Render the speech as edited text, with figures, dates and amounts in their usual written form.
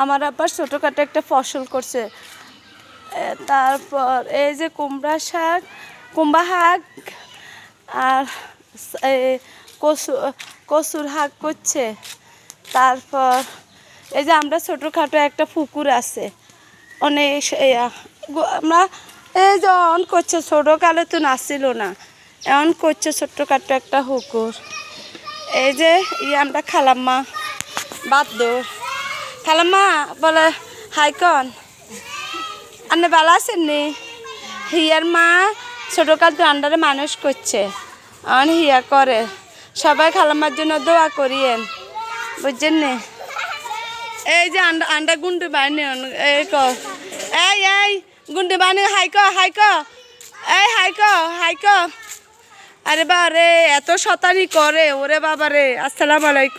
আমার আব্বা ছোটোখাটো একটা ফসল করছে। তারপর এই যে কুমড়া শাক, আর কচুর শাক করছে। তারপর এই যে আমরা ছোটোখাটো একটা পুকুর আছে অনেক, আমরা এই যে অন করছে, ছোটোকালে তো নাছিল না, এমন করছে ছোট্টখাটো একটা পুকুর। এই যে আমরা খালাম্মা বাদর খালাম্মা বলে হাইকন আপনি ভালো আছেন নি? হিয়ার মা ছোটোকাল তো আন্ডারে মানুষ করছে, অন হিয়া করে। সবাই খালাম্মার জন্য দোয়া করিয়েন, বুঝছেন নি? এই যে আন্ডা গুন্ডি বানিয়ে এই গুন্ডি বানিয়ে হাইক আরে বা রে এত শতানি করে ওরে বাবা রে। আসসালামু আলাইকুম।